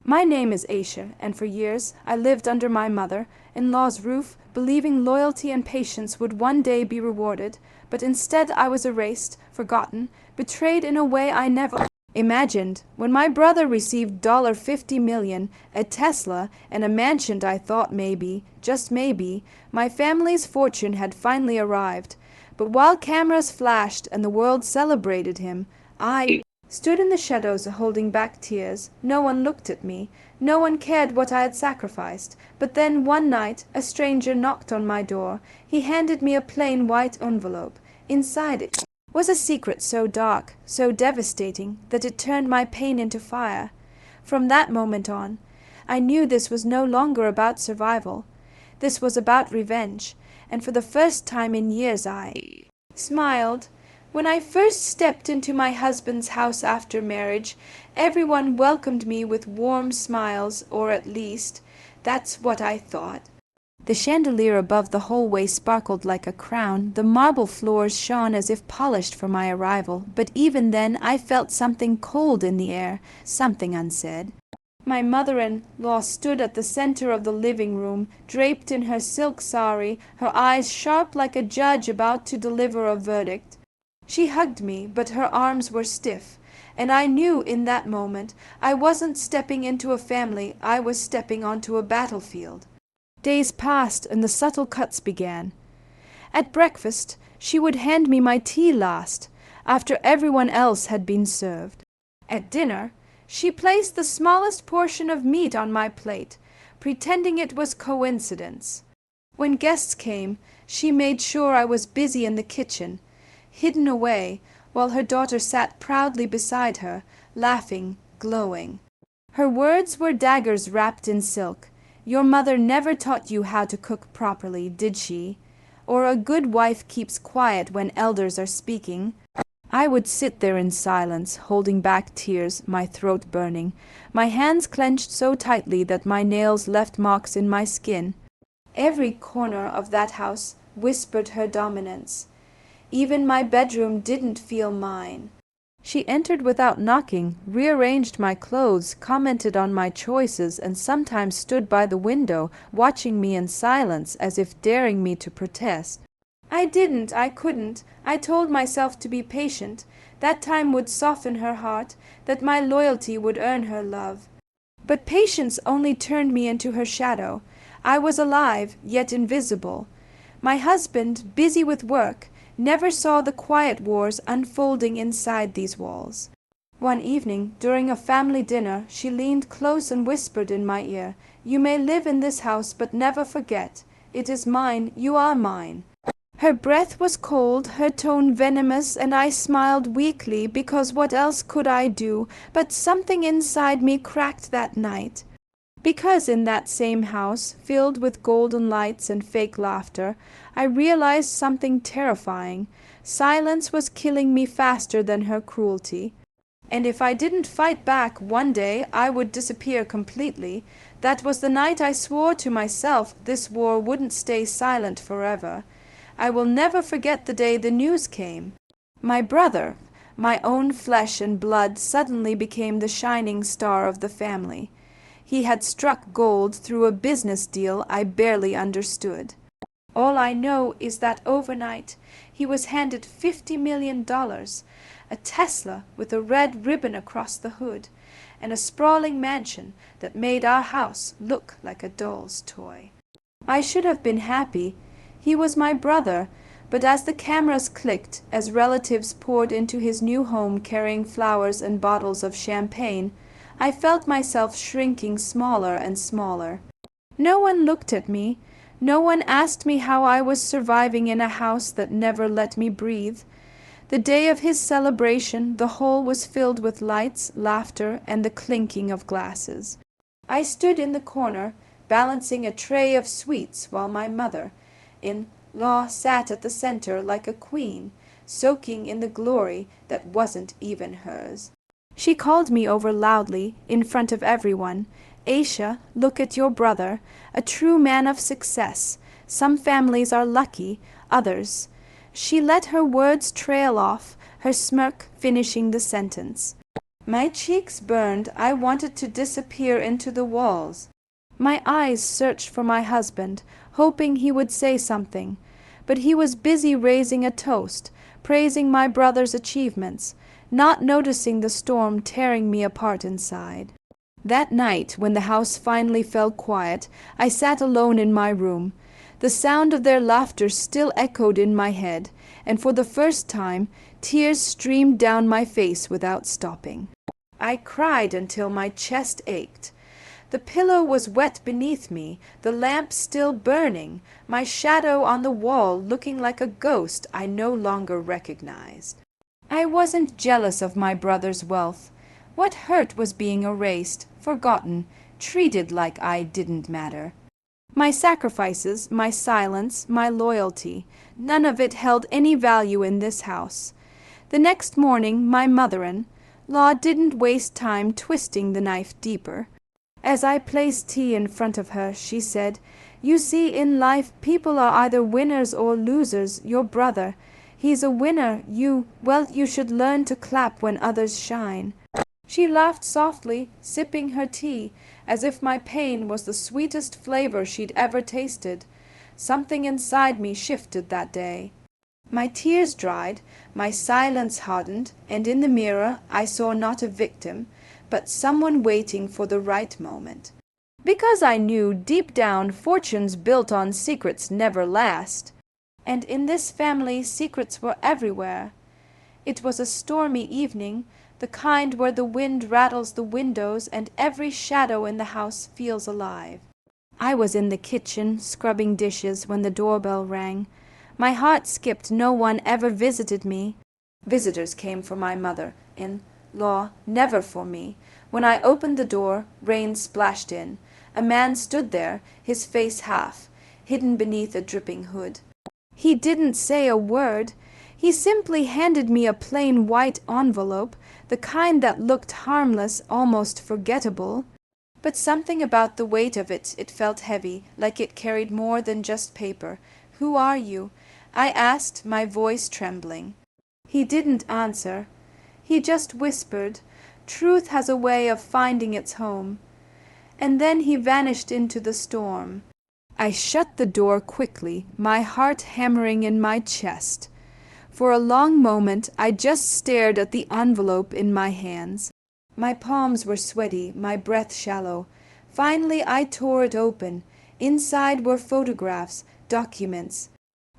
My name is Aisha, and for years I lived under my mother-in-law's roof, believing loyalty and patience would one day be rewarded, but instead I was erased, forgotten, betrayed in a way I never imagined. When my brother received $50 million, a Tesla, and a mansion, I thought maybe, just maybe, my family's fortune had finally arrived. But while cameras flashed and the world celebrated him, I stood in the shadows holding back tears. No one looked at me. No one cared what I had sacrificed. But then one night a stranger knocked on my door. He handed me a plain white envelope. Inside it was a secret so dark, so devastating, that it turned my pain into fire. From that moment on, I knew this was no longer about survival. This was about revenge, and for the first time in years I smiled. When I first stepped into my husband's house after marriage, everyone welcomed me with warm smiles, or at least, that's what I thought. The chandelier above the hallway sparkled like a crown. The marble floors shone as if polished for my arrival. But even then I felt something cold in the air, something unsaid. My mother-in-law stood at the center of the living room, draped in her silk sari, her eyes sharp like a judge about to deliver a verdict. She hugged me, but her arms were stiff, and I knew in that moment I wasn't stepping into a family, I was stepping onto a battlefield. Days passed, and the subtle cuts began. At breakfast, she would hand me my tea last, after everyone else had been served. At dinner, she placed the smallest portion of meat on my plate, pretending it was coincidence. When guests came, she made sure I was busy in the kitchen, hidden away, while her daughter sat proudly beside her, laughing, glowing. Her words were daggers wrapped in silk. Your mother never taught you how to cook properly, did she? Or a good wife keeps quiet when elders are speaking. I would sit there in silence, holding back tears, my throat burning, my hands clenched so tightly that my nails left marks in my skin. Every corner of that house whispered her dominance. Even my bedroom didn't feel mine. She entered without knocking, rearranged my clothes, commented on my choices, and sometimes stood by the window, watching me in silence as if daring me to protest. I couldn't. I told myself to be patient. That time would soften her heart, that my loyalty would earn her love. But patience only turned me into her shadow. I was alive, yet invisible. My husband, busy with work, never saw the quiet wars unfolding inside these walls. One evening, during a family dinner, she leaned close and whispered in my ear, "You may live in this house, but never forget, it is mine, you are mine." Her breath was cold, her tone venomous, and I smiled weakly, because what else could I do? But something inside me cracked that night. Because in that same house, filled with golden lights and fake laughter, I realized something terrifying. Silence was killing me faster than her cruelty. And if I didn't fight back, one day I would disappear completely. That was the night I swore to myself this war wouldn't stay silent forever. I will never forget the day the news came. My brother, my own flesh and blood, suddenly became the shining star of the family. He had struck gold through a business deal I barely understood. All I know is that overnight he was handed $50 million, a Tesla with a red ribbon across the hood, and a sprawling mansion that made our house look like a doll's toy. I should have been happy. He was my brother, but as the cameras clicked, as relatives poured into his new home carrying flowers and bottles of champagne, I felt myself shrinking smaller and smaller. No one looked at me. No one asked me how I was surviving in a house that never let me breathe. The day of his celebration, the hall was filled with lights, laughter, and the clinking of glasses. I stood in the corner, balancing a tray of sweets, while my mother-in-law sat at the center like a queen, soaking in the glory that wasn't even hers. She called me over loudly, in front of everyone. "Aisha, look at your brother, a true man of success. Some families are lucky, others." She let her words trail off, her smirk finishing the sentence. My cheeks burned. I wanted to disappear into the walls. My eyes searched for my husband, hoping he would say something, but he was busy raising a toast, praising my brother's achievements, not noticing the storm tearing me apart inside. That night, when the house finally fell quiet, I sat alone in my room. The sound of their laughter still echoed in my head, and for the first time, tears streamed down my face without stopping. I cried until my chest ached. The pillow was wet beneath me, the lamp still burning, my shadow on the wall looking like a ghost I no longer recognized. I wasn't jealous of my brother's wealth. What hurt was being erased, forgotten, treated like I didn't matter. My sacrifices, my silence, my loyalty, none of it held any value in this house. The next morning my mother-in-law didn't waste time twisting the knife deeper. As I placed tea in front of her, she said, "You see, in life people are either winners or losers. Your brother, he's a winner. You should learn to clap when others shine." She laughed softly, sipping her tea, as if my pain was the sweetest flavor she'd ever tasted. Something inside me shifted that day. My tears dried, my silence hardened, and in the mirror I saw not a victim, but someone waiting for the right moment. Because I knew deep down fortunes built on secrets never last. And in this family secrets were everywhere. It was a stormy evening, the kind where the wind rattles the windows and every shadow in the house feels alive. I was in the kitchen, scrubbing dishes, when the doorbell rang. My heart skipped. No one ever visited me. Visitors came for my mother-in-law, never for me. When I opened the door, rain splashed in. A man stood there, his face half hidden beneath a dripping hood. He didn't say a word. He simply handed me a plain white envelope, the kind that looked harmless, almost forgettable. But something about the weight of it felt heavy, like it carried more than just paper. "Who are you?" I asked, my voice trembling. He didn't answer. He just whispered, "Truth has a way of finding its home." And then he vanished into the storm. I shut the door quickly, my heart hammering in my chest. For a long moment I just stared at the envelope in my hands. My palms were sweaty, my breath shallow. Finally I tore it open. Inside were photographs, documents.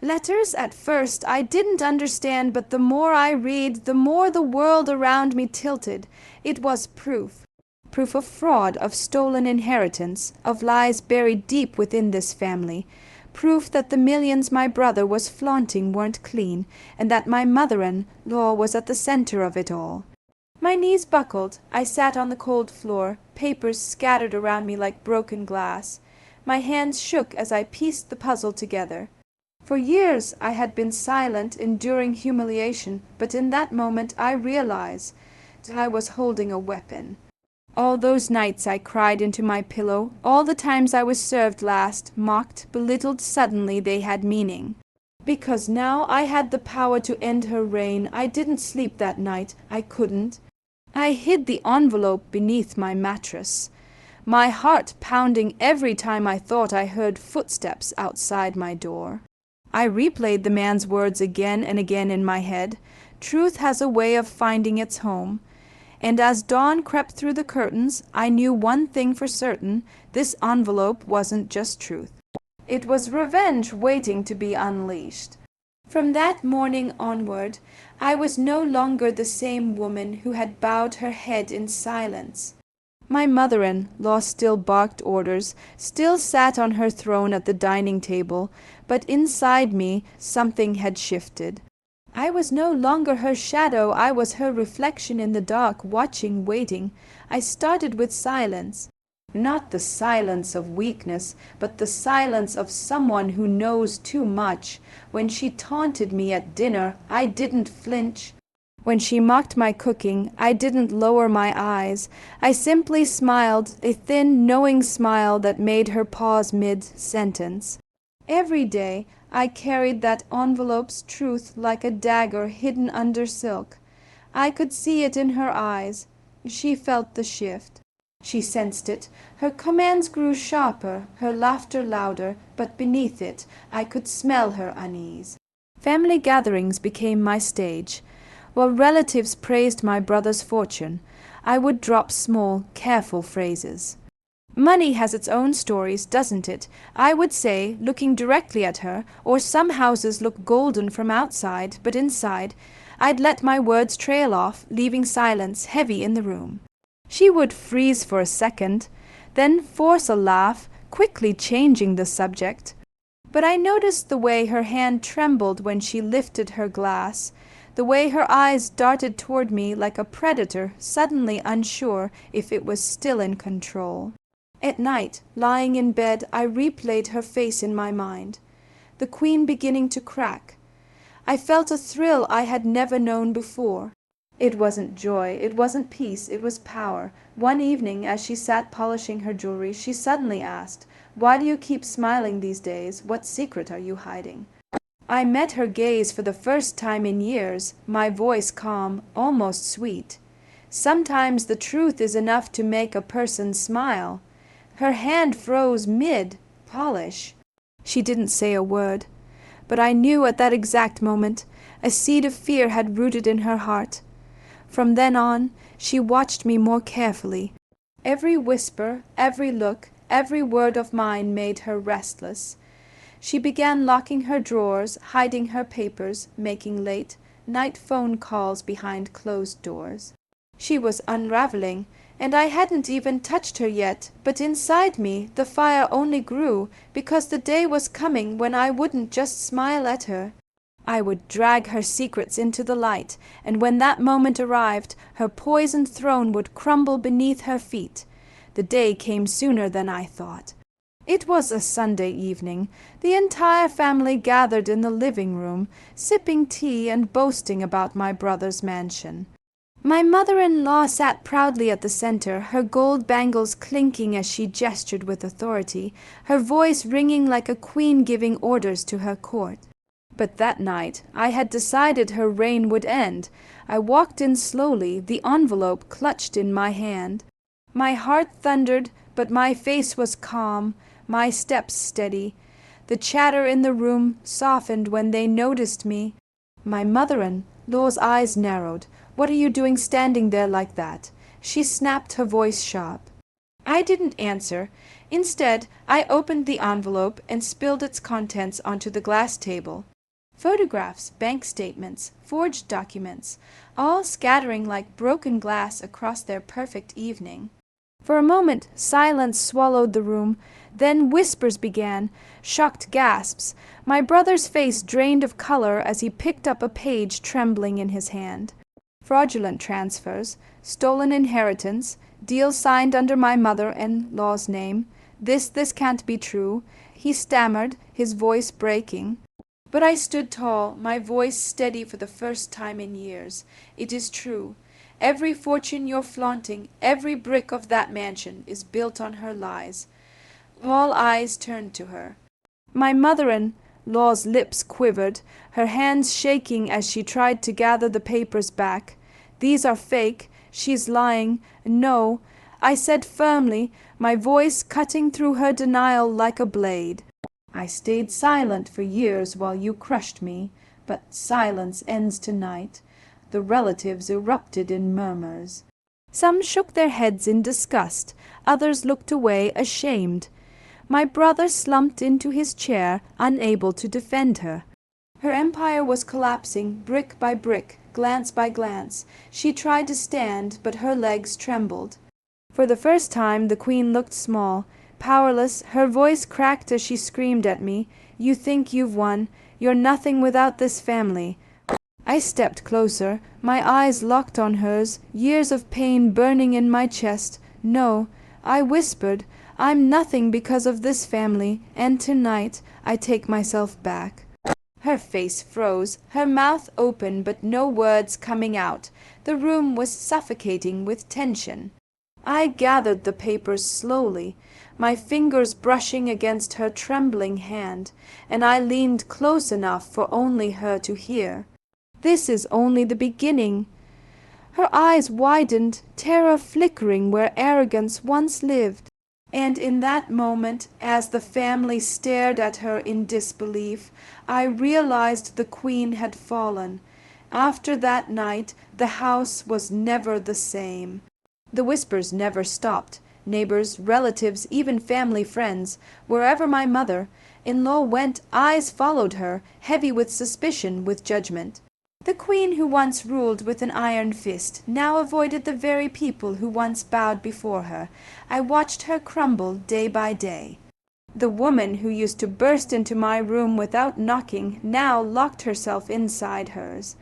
Letters at first I didn't understand, but the more I read, the more the world around me tilted. It was proof. Proof of fraud, of stolen inheritance, of lies buried deep within this family. Proof that the millions my brother was flaunting weren't clean, and that my mother-in-law was at the center of it all. My knees buckled. I sat on the cold floor, papers scattered around me like broken glass. My hands shook as I pieced the puzzle together. For years I had been silent, enduring humiliation, but in that moment I realized that I was holding a weapon. All those nights I cried into my pillow, all the times I was served last, mocked, belittled, suddenly they had meaning. Because now I had the power to end her reign. I didn't sleep that night. I couldn't. I hid the envelope beneath my mattress, my heart pounding every time I thought I heard footsteps outside my door. I replayed the man's words again and again in my head. Truth has a way of finding its home. And as dawn crept through the curtains, I knew one thing for certain: this envelope wasn't just truth. It was revenge waiting to be unleashed. From that morning onward, I was no longer the same woman who had bowed her head in silence. My mother-in-law still barked orders, still sat on her throne at the dining table, but inside me something had shifted. I was no longer her shadow. I was her reflection in the dark, watching, waiting. I started with silence. Not the silence of weakness, but the silence of someone who knows too much. When she taunted me at dinner, I didn't flinch. When she mocked my cooking, I didn't lower my eyes. I simply smiled, a thin, knowing smile that made her pause mid-sentence. Every day I carried that envelope's truth like a dagger hidden under silk. I could see it in her eyes, She felt the shift. She sensed it. Her commands grew sharper, her laughter louder, but beneath it I could smell her unease. Family gatherings became my stage. While relatives praised my brother's fortune, I would drop small, careful phrases. Money has its own stories, doesn't it? I would say, looking directly at her, or some houses look golden from outside, but inside, I'd let my words trail off, leaving silence heavy in the room. She would freeze for a second, then force a laugh, quickly changing the subject. But I noticed the way her hand trembled when she lifted her glass, the way her eyes darted toward me like a predator suddenly unsure if it was still in control. At night, lying in bed, I replayed her face in my mind, the queen beginning to crack. I felt a thrill I had never known before. It wasn't joy, it wasn't peace, it was power. One evening, as she sat polishing her jewelry, she suddenly asked, "Why do you keep smiling these days? What secret are you hiding?" I met her gaze for the first time in years, my voice calm, almost sweet. Sometimes the truth is enough to make a person smile. Her hand froze mid-polish. She didn't say a word, but I knew at that exact moment a seed of fear had rooted in her heart. From then on, she watched me more carefully. Every whisper, every look, every word of mine made her restless. She began locking her drawers, hiding her papers, making late night phone calls behind closed doors. She was unraveling, and I hadn't even touched her yet, but inside me the fire only grew because the day was coming when I wouldn't just smile at her. I would drag her secrets into the light, and when that moment arrived, her poisoned throne would crumble beneath her feet. The day came sooner than I thought. It was a Sunday evening. The entire family gathered in the living room, sipping tea and boasting about my brother's mansion. My mother-in-law sat proudly at the center, her gold bangles clinking as she gestured with authority, her voice ringing like a queen giving orders to her court. But that night I had decided her reign would end. I walked in slowly, the envelope clutched in my hand. My heart thundered, but my face was calm, my steps steady. The chatter in the room softened when they noticed me. My mother-in-law's eyes narrowed. "What are you doing standing there like that?" She snapped, her voice sharp. I didn't answer. Instead, I opened the envelope and spilled its contents onto the glass table. Photographs, bank statements, forged documents, all scattering like broken glass across their perfect evening. For a moment, silence swallowed the room. Then whispers began, shocked gasps. My brother's face drained of color as he picked up a page trembling in his hand. Fraudulent transfers, stolen inheritance, deal signed under my mother-in-law's name. This can't be true," he stammered, his voice breaking. But I stood tall, my voice steady for the first time in years. "It is true. Every fortune you're flaunting, every brick of that mansion is built on her lies." All eyes turned to her. My mother-in-law's lips quivered, her hands shaking as she tried to gather the papers back. "These are fake. She's lying. No," I said firmly, my voice cutting through her denial like a blade. "I stayed silent for years while you crushed me, but silence ends tonight." The relatives erupted in murmurs. Some shook their heads in disgust, others looked away ashamed. My brother slumped into his chair, unable to defend her. Her empire was collapsing, brick by brick, glance by glance. She tried to stand, but her legs trembled. For the first time the queen looked small, powerless. Her voice cracked as she screamed at me, "You think you've won. You're nothing without this family." I stepped closer, my eyes locked on hers, years of pain burning in my chest. "No," I whispered, "I'm nothing because of this family, and tonight I take myself back." Her face froze, her mouth open but no words coming out. The room was suffocating with tension. I gathered the papers slowly, my fingers brushing against her trembling hand, and I leaned close enough for only her to hear. "This is only the beginning." Her eyes widened, terror flickering where arrogance once lived. And in that moment, as the family stared at her in disbelief, I realized the queen had fallen. After that night, the house was never the same. The whispers never stopped. Neighbors, relatives, even family friends, wherever my mother-in-law went, eyes followed her, heavy with suspicion, with judgment. The queen who once ruled with an iron fist now avoided the very people who once bowed before her. I watched her crumble day by day. The woman who used to burst into my room without knocking now locked herself inside hers.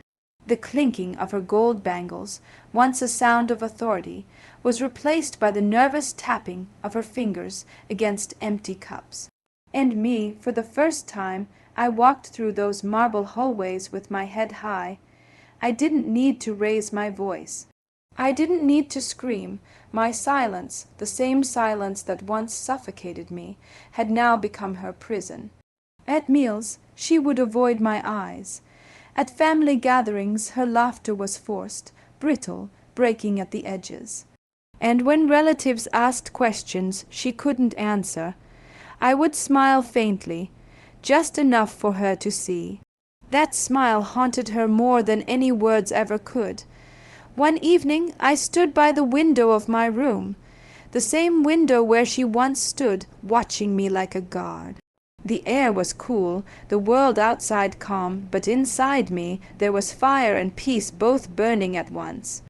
The clinking of her gold bangles, once a sound of authority, was replaced by the nervous tapping of her fingers against empty cups. And me, for the first time, I walked through those marble hallways with my head high. I didn't need to raise my voice. I didn't need to scream. My silence, the same silence that once suffocated me, had now become her prison. At meals, she would avoid my eyes. At family gatherings, her laughter was forced, brittle, breaking at the edges. And when relatives asked questions she couldn't answer, I would smile faintly, just enough for her to see. That smile haunted her more than any words ever could. One evening I stood by the window of my room, the same window where she once stood, watching me like a guard. The air was cool, the world outside calm, but inside me there was fire and peace both burning at once.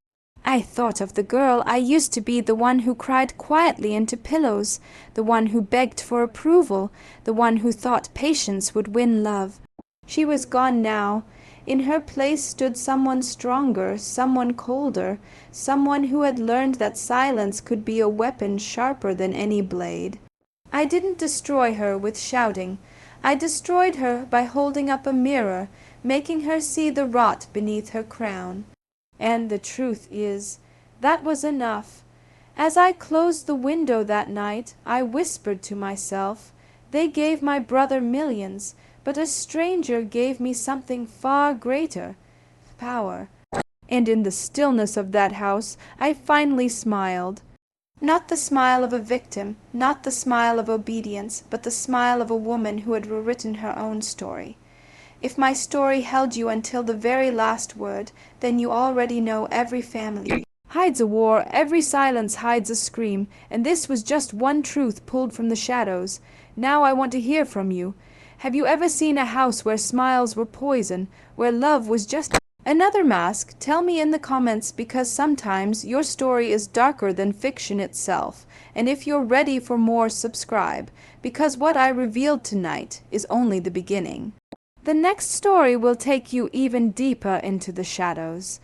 I thought of the girl I used to be, the one who cried quietly into pillows, the one who begged for approval, the one who thought patience would win love. She was gone now. In her place stood someone stronger, someone colder, someone who had learned that silence could be a weapon sharper than any blade. I didn't destroy her with shouting. I destroyed her by holding up a mirror, making her see the rot beneath her crown. And the truth is, that was enough. As I closed the window that night, I whispered to myself, "They gave my brother millions, but a stranger gave me something far greater, power." And in the stillness of that house, I finally smiled. Not the smile of a victim, not the smile of obedience, but the smile of a woman who had rewritten her own story. If my story held you until the very last word, then you already know every family hides a war, every silence hides a scream, and this was just one truth pulled from the shadows. Now I want to hear from you. Have you ever seen a house where smiles were poison, where love was just another mask? Tell me in the comments, because sometimes your story is darker than fiction itself. And if you're ready for more, subscribe, because what I revealed tonight is only the beginning. The next story will take you even deeper into the shadows.